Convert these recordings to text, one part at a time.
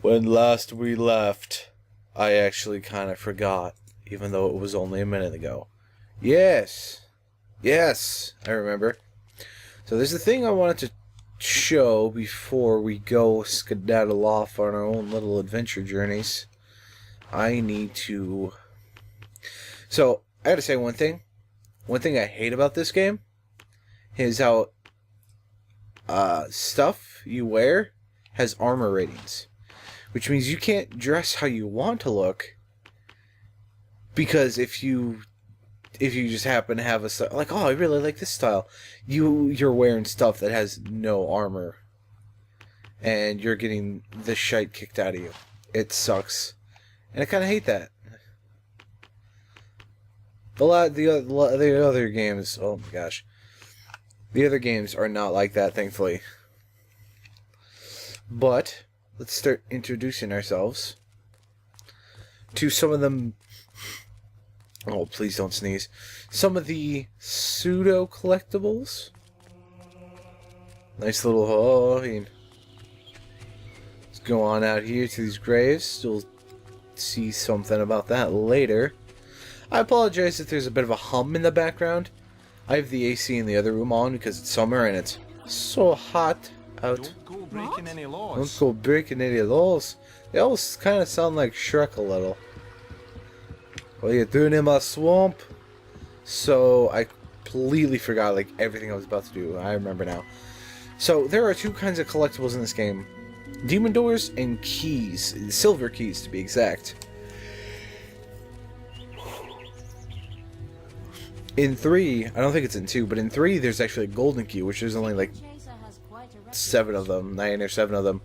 When last we left, I actually kind of forgot, even though it was only a minute ago. Yes, I remember. So there's a thing I wanted to show before we go skedaddle off on our own little adventure journeys. I need to... So, I gotta say one thing. One thing I hate about this game is how stuff you wear has armor ratings. Which means you can't dress how you want to look, because if you just happen to have a style, like, oh, I really like this style, you're wearing stuff that has no armor, and you're getting the shite kicked out of you. It sucks, and I kind of hate that. The other games, oh my gosh, the other games are not like that, thankfully. But let's start introducing ourselves to some of them. Oh, please don't sneeze. Some of the pseudo collectibles. Nice little haul. Let's go on out here to these graves. You'll see something about that later. I apologize if there's a bit of a hum in the background. I have the AC in the other room on because it's summer and it's so hot out. Don't go breaking any laws. Don't go breaking any laws. They all kind of sound like Shrek a little. What are you doing in my swamp? So I completely forgot like everything I was about to do. I remember now. So there are two kinds of collectibles in this game: demon doors and keys, silver keys to be exact. In 3, I don't think it's in 2, but in 3 there's actually a golden key, which there's only like 7 of them, 9 or 7 of them.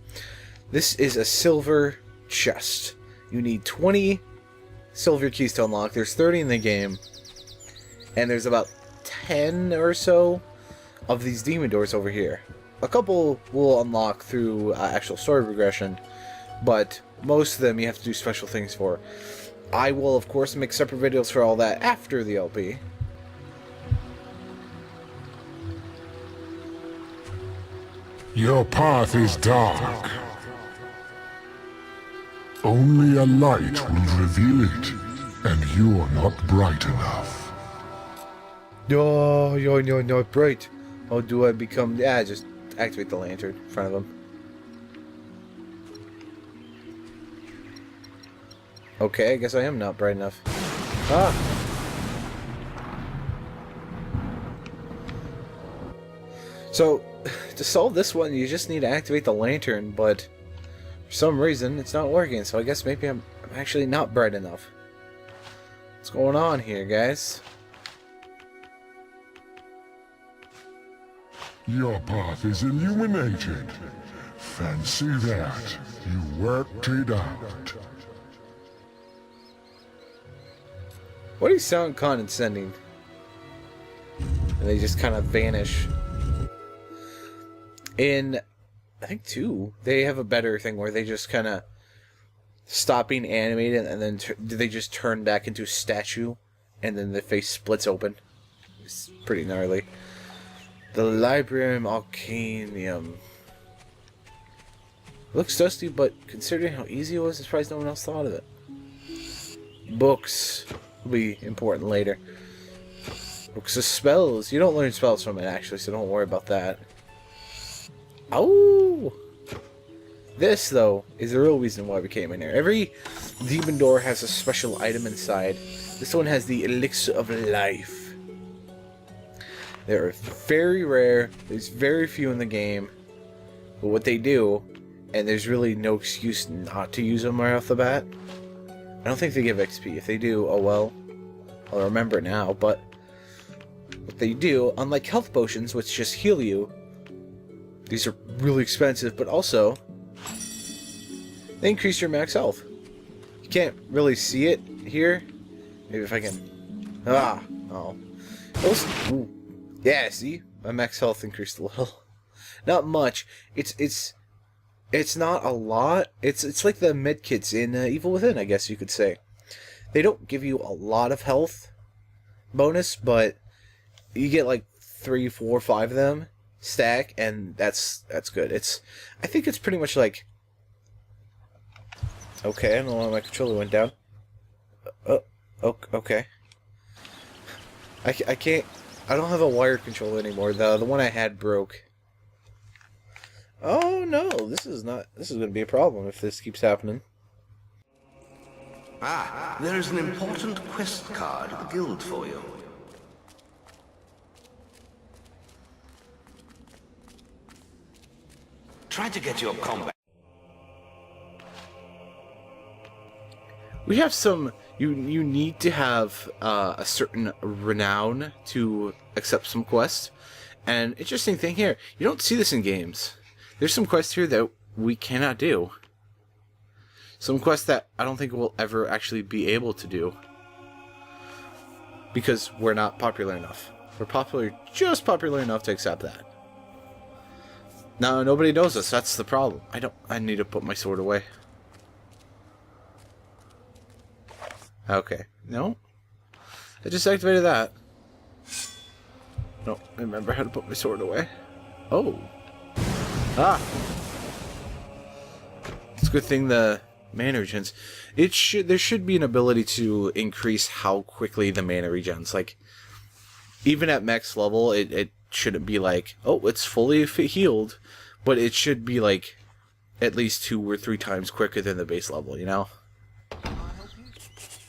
This is a silver chest. You need 20 silver keys to unlock. There's 30 in the game, and there's about 10 or so of these demon doors over here. A couple will unlock through actual story progression, but most of them you have to do special things for. I will, of course, make separate videos for all that after the LP. Your path is dark. Only a light will reveal it, and you're not bright enough. No, you're not bright. How do I become... Yeah, just activate the lantern in front of him. Okay, I guess I am not bright enough. Ah! So, to solve this one, you just need to activate the lantern, but for some reason, it's not working, so I guess maybe I'm actually not bright enough. What's going on here, guys? Your path is illuminated. Fancy that. You worked it out. What do you sound condescending? And they just kind of vanish. In, I think 2, they have a better thing where they just kind of stop being animated and then they just turn back into a statue and then the face splits open. It's pretty gnarly. The Librarium Arcanium. Looks dusty, but considering how easy it was, I'm surprised no one else thought of it. Books will be important later. Books of spells. You don't learn spells from it, actually, so don't worry about that. Oh! This, though, is the real reason why we came in here. Every demon door has a special item inside. This one has the Elixir of Life. They're very rare. There's very few in the game. But what they do, and there's really no excuse not to use them right off the bat. I don't think they give XP. If they do, oh well. I'll remember it now, but what they do, unlike health potions, which just heal you, these are really expensive, but also they increase your max health. You can't really see it here. Maybe if I can... Ah! Oh. Ooh. Yeah, see? My max health increased a little. Not much. It's not a lot. It's like the medkits in Evil Within, I guess you could say. They don't give you a lot of health bonus, but you get like 3, 4, 5 of them stack, and that's good. I think it's pretty much like Okay, I don't know why my controller went down. Okay. I can't... I don't have a wired controller anymore. The one I had broke. Oh no, this is going to be a problem if this keeps happening. Ah, there is an important quest card at the guild for you. Try to get your combat. We have some... You need to have a certain renown to accept some quests. And interesting thing here, you don't see this in games. There's some quests here that we cannot do. Some quests that I don't think we'll ever actually be able to do. Because we're not popular enough. We're just popular enough to accept that. Now, nobody knows us, that's the problem. I need to put my sword away. Okay. No. I just activated that. No, I remember how to put my sword away. Oh. Ah. It's a good thing the mana regens. There should be an ability to increase how quickly the mana regens. Like, even at max level, it shouldn't be like, oh, it's fully healed, but it should be like at least 2 or 3 times quicker than the base level, you know?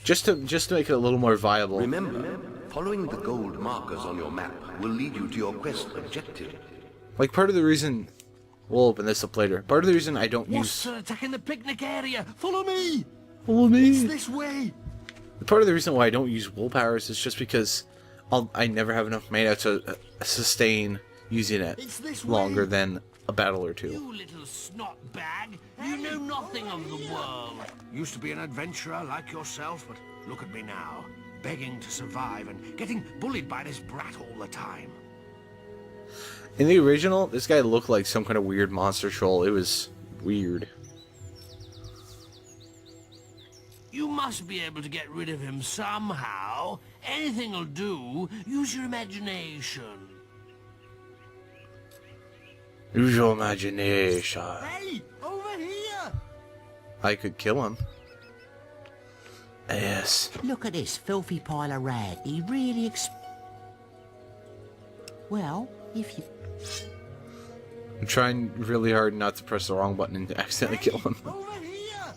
Just to make it a little more viable. Remember, following the gold markers on your map will lead you to your quest objective. Like, part of the reason... We'll open this up later. Part of the reason I don't use... attacking the picnic area! Follow me! Follow me! It's this way! Part of the reason why I don't use willpowers is just because I never have enough mana to sustain using it longer than a battle or 2. You little snot bag! You know nothing of the world! Used to be an adventurer like yourself, but look at me now. Begging to survive and getting bullied by this brat all the time. In the original, this guy looked like some kind of weird monster troll. It was weird. You must be able to get rid of him somehow. Anything'll do. Use your imagination. Use your imagination. Hey, over here! I could kill him. Yes. Look at this filthy pile of rag. He really well, if you... I'm trying really hard not to press the wrong button and accidentally kill him. Over here!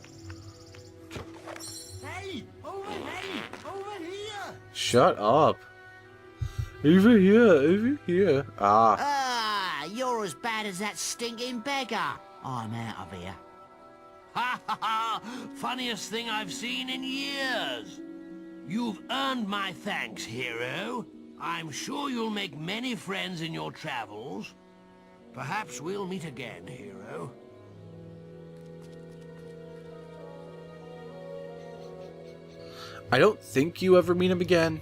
Hey, over here! Shut up. Over here. Ah. Ah, you're as bad as that stinking beggar. I'm out of here. Ha ha ha! Funniest thing I've seen in years! You've earned my thanks, hero. I'm sure you'll make many friends in your travels. Perhaps we'll meet again, hero. I don't think you ever meet him again,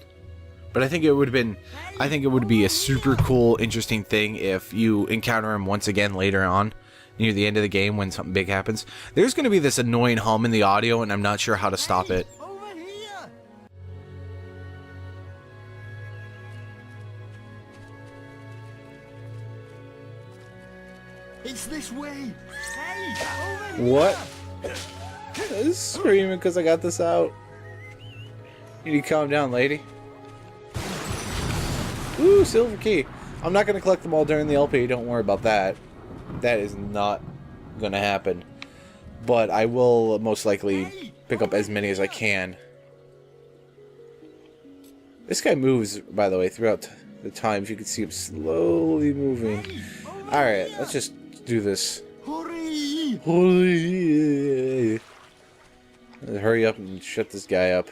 but I think it would be a super cool, interesting thing if you encounter him once again later on, near the end of the game when something big happens. There's going to be this annoying hum in the audio, and I'm not sure how to stop it. Over here! It's this way! Hey, over here! What? I'm screaming because I got this out. You need to calm down, lady. Ooh, silver key. I'm not going to collect them all during the LP. Don't worry about that. That is not going to happen. But I will most likely pick up as many as I can. This guy moves, by the way, throughout the time. If you can see him slowly moving. Alright, let's just do this. Hurry! Hurry! Hurry up and shut this guy up.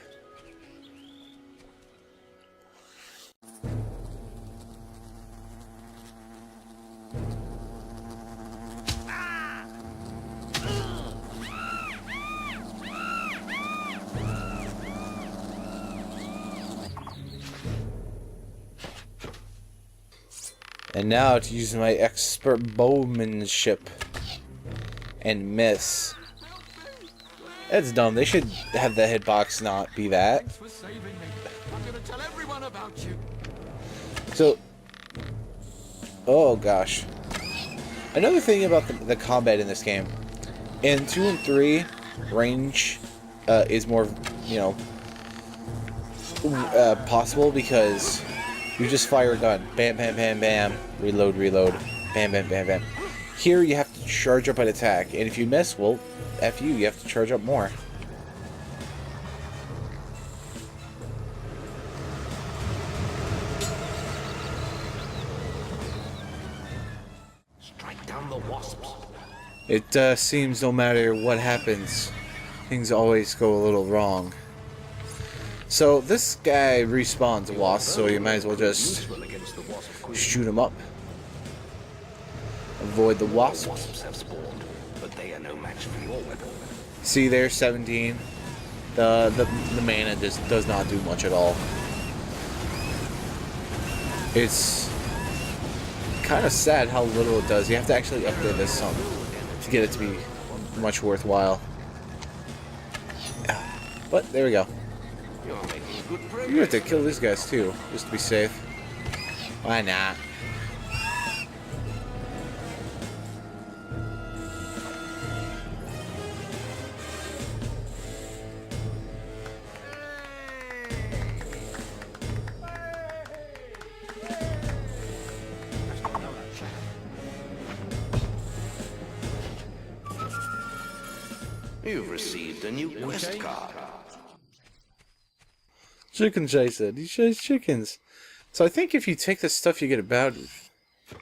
And now to use my expert bowmanship and miss. That's dumb. They should have the hitbox not be that. Thanks for saving me. I'm gonna tell everyone about you. So, oh gosh. Another thing about the combat in this game. In 2 and 3, range is more, you know, possible because you just fire a gun. Bam, bam, bam, bam. Reload, reload. Bam, bam, bam, bam. Here you have to charge up an attack, and if you miss, well, F you have to charge up more. Strike down the wasps. It seems no matter what happens, things always go a little wrong. So this guy respawns wasps, so you might as well just shoot him up. Avoid the wasps. Wasps have spawned, but they are no match for your weapon. See there, 17. The mana just does not do much at all. It's kind of sad how little it does. You have to actually upgrade this some to get it to be much worthwhile. But there we go. You're making good progress. You have to kill these guys too, just to be safe. Why not? You've received a new quest card. Chicken chaser. He chase chickens. So I think if you take this stuff, you get about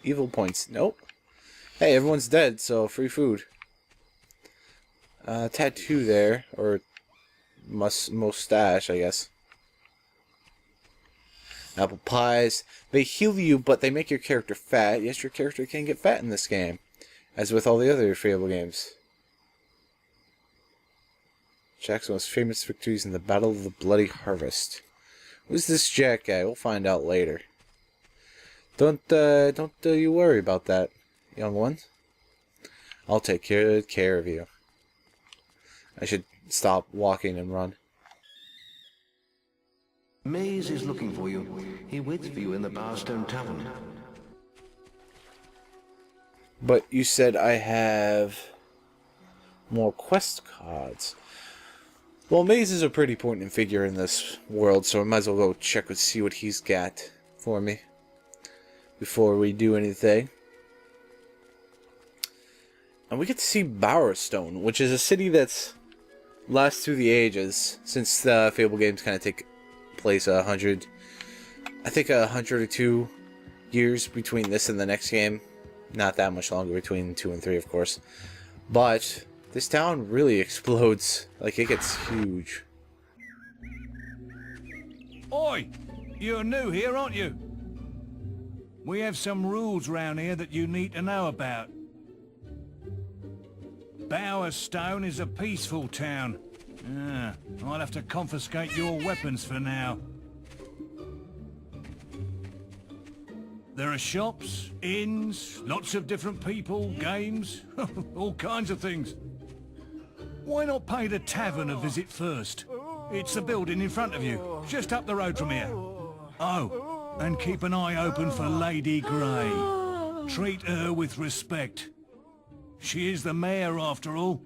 evil points. Nope. Hey, everyone's dead, so free food. Tattoo there, or mustache, I guess. Apple pies. They heal you, but they make your character fat. Yes, your character can get fat in this game, as with all the other Fable games. Jack's most famous victories in the Battle of the Bloody Harvest. Who's this Jack guy? We'll find out later. Don't you worry about that, young one. I'll take good care of you. I should stop walking and run. Maze is looking for you. He waits for you in the Bowerstone Tavern. But you said I have more quest cards. Well, Maze is a pretty important figure in this world, so I might as well go check and see what he's got for me before we do anything. And we get to see Bowerstone, which is a city that's lasts through the ages, since the Fable games kind of take place 100 or 2 years between this and the next game. Not that much longer between 2 and 3, of course. But this town really explodes. Like, it gets huge. Oi! You're new here, aren't you? We have some rules round here that you need to know about. Bowerstone is a peaceful town. I'll have to confiscate your weapons for now. There are shops, inns, lots of different people, games, all kinds of things. Why not pay the tavern a visit first? It's the building in front of you, just up the road from here. Oh, and keep an eye open for Lady Grey. Treat her with respect. She is the mayor after all.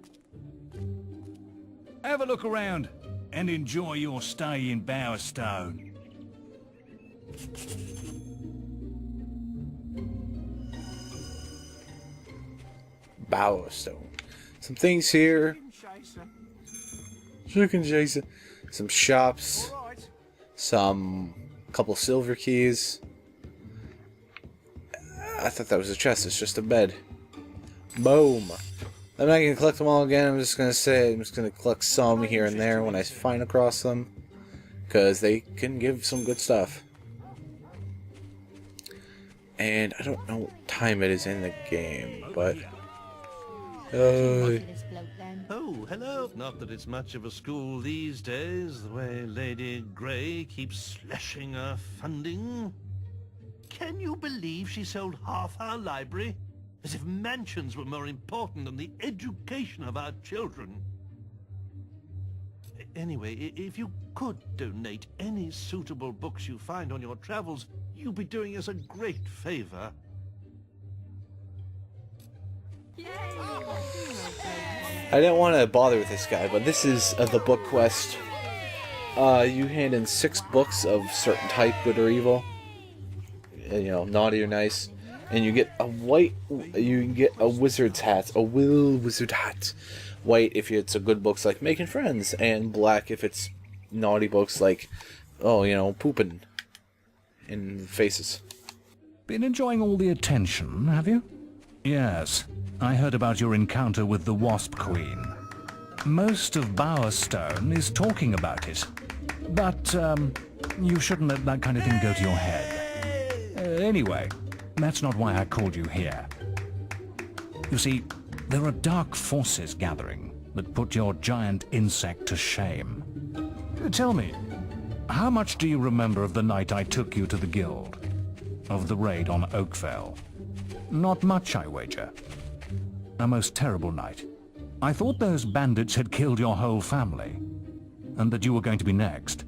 Have a look around and enjoy your stay in Bowerstone. Bowerstone. Some things here. Chicken chaser. Some shops. Some couple silver keys. I thought that was a chest. It's just a bed. Boom. I'm not gonna collect them all again. I'm just gonna collect some here and there when I find across them, because they can give some good stuff. And I don't know what time it is in the game, but Oh, hello. Not that it's much of a school these days, the way Lady Grey keeps slashing our funding. Can you believe she sold half our library? As if mansions were more important than the education of our children. Anyway, if you could donate any suitable books you find on your travels, you'll be doing us a great favor. I didn't want to bother with this guy, but this is the book quest. You hand in 6 books of certain type, good or evil. You know, naughty or nice. And you get a wizard's hat. A wizard hat. White if it's a good books like Making Friends. And black if it's naughty books like, oh, you know, pooping in faces. Been enjoying all the attention, have you? Yes. I heard about your encounter with the Wasp Queen. Most of Bowerstone is talking about it. But, you shouldn't let that kind of thing go to your head. Anyway, that's not why I called you here. You see, there are dark forces gathering that put your giant insect to shame. Tell me, how much do you remember of the night I took you to the guild? Of the raid on Oakvale? Not much, I wager. A most terrible night. I thought those bandits had killed your whole family, and that you were going to be next.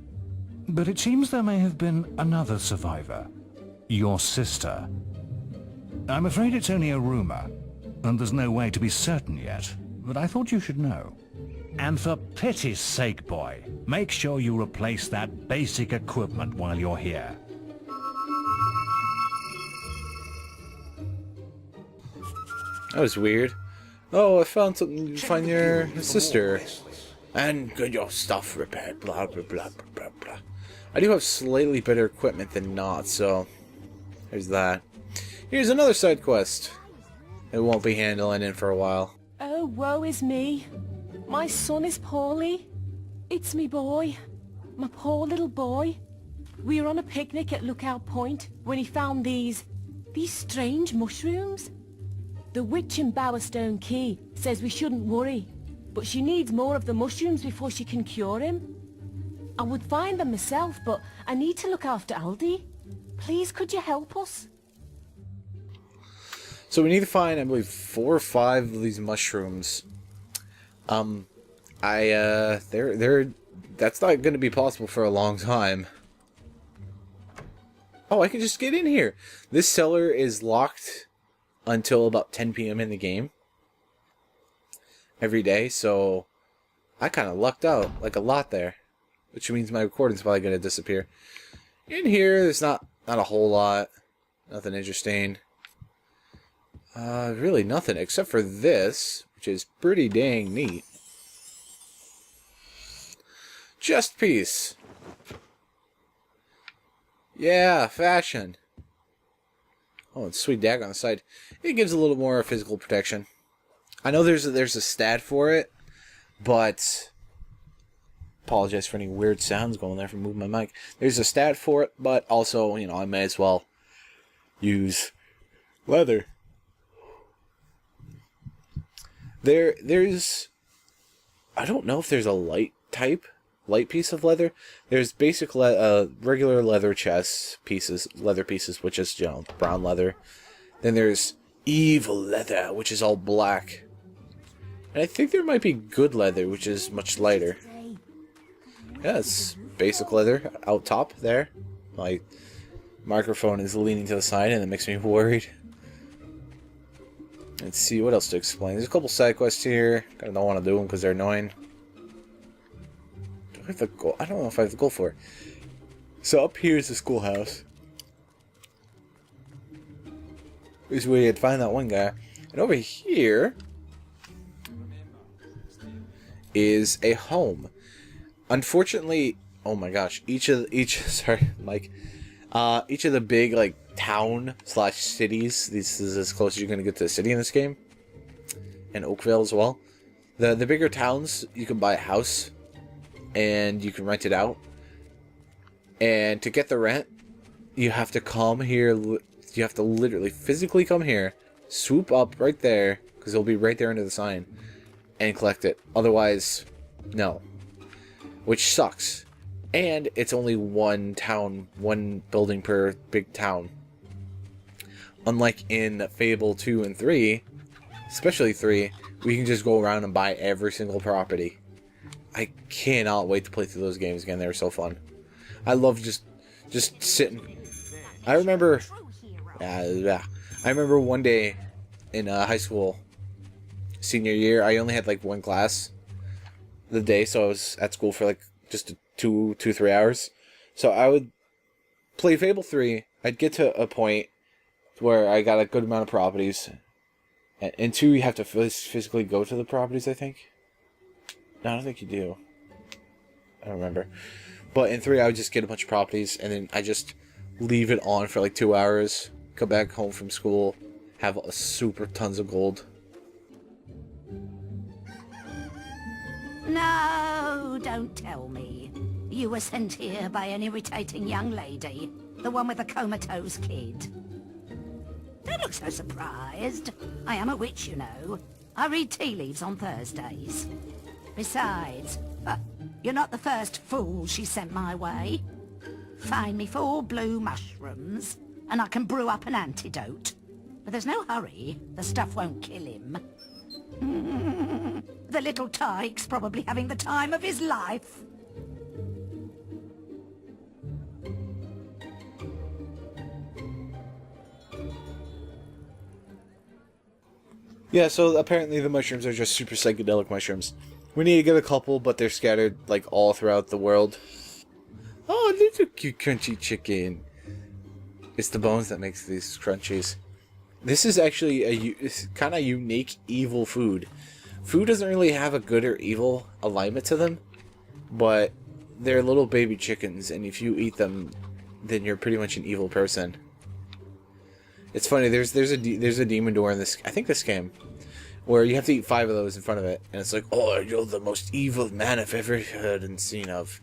But it seems there may have been another survivor. Your sister. I'm afraid it's only a rumor, and there's no way to be certain yet, but I thought you should know. And for pity's sake, boy, make sure you replace that basic equipment while you're here. That was weird. Oh, I found something to find your sister. And get your stuff repaired, blah, blah, blah, blah, blah, blah. I do have slightly better equipment than not, so there's that. Here's another side quest. It won't be handling in for a while. Oh, woe is me. My son is poorly. It's me boy. My poor little boy. We were on a picnic at Lookout Point when he found these strange mushrooms. The witch in Bowerstone Key says we shouldn't worry, but she needs more of the mushrooms before she can cure him. I would find them myself, but I need to look after Aldi. Please, could you help us? So we need to find, I believe, 4 or 5 of these mushrooms. That's not going to be possible for a long time. Oh, I can just get in here. This cellar is locked until about 10 p.m. in the game every day, so I kind of lucked out like a lot there, which means my recording's probably going to disappear. In here, there's not a whole lot, nothing interesting. Really nothing except for this, which is pretty dang neat. Chest piece. Yeah, fashion. Oh, and sweet dagger on the side. It gives a little more physical protection. I know there's a stat for it, but apologize for any weird sounds going there from moving my mic. There's a stat for it, but also, you know, I may as well use leather. There's I don't know if there's a light piece of leather. There's basic regular leather leather pieces, which is, you know, brown leather. Then there's evil leather, which is all black. And I think there might be good leather, which is much lighter. Yeah, it's basic leather out top there. My microphone is leaning to the side and it makes me worried. Let's see what else to explain. There's a couple side quests here. I don't want to do them because they're annoying. Do I have the goal? I don't know if I have the goal for it. So up here is the schoolhouse. Here's where you'd find that one guy. And over here is a home. Unfortunately, oh my gosh, sorry, Mike. Each of the big like town/cities. This is as close as you're gonna get to the city in this game. And Oakville as well. The bigger towns, you can buy a house and you can rent it out. And to get the rent, you have to come here. You have to literally physically come here, swoop up right there, because it'll be right there under the sign, and collect it. Otherwise, no. Which sucks. And it's only one building per big town. Unlike in Fable 2 and 3, especially 3, we can just go around and buy every single property. I cannot wait to play through those games again. They were so fun. I love just sitting. I remember one day in high school senior year, I only had like one class the day, so I was at school for like just 3 hours. So I would play Fable 3. I'd get to a point where I got a good amount of properties. And 2, you have to physically go to the properties, I think. No, I don't think you do. I don't remember. But in 3, I would just get a bunch of properties, and then I just leave it on for like 2 hours, come back home from school, have a super tons of gold. No, don't tell me. You were sent here by an irritating young lady. The one with the comatose kid. Don't look so surprised. I am a witch, you know. I read tea leaves on Thursdays. Besides, you're not the first fool she sent my way. Find me 4 blue mushrooms, and I can brew up an antidote. But there's no hurry. The stuff won't kill him. The little tyke's probably having the time of his life. Yeah, so apparently the mushrooms are just super psychedelic mushrooms. We need to get a couple, but they're scattered like all throughout the world. Oh, little cute crunchy chicken. It's the bones that makes these crunchies. This is actually a kind of unique evil food. Food doesn't really have a good or evil alignment to them, but they're little baby chickens, and if you eat them, then you're pretty much an evil person. It's funny. There's a demon door in this. I think this game, where you have to eat 5 of those in front of it, and it's like, oh, you're the most evil man I've ever heard and seen of.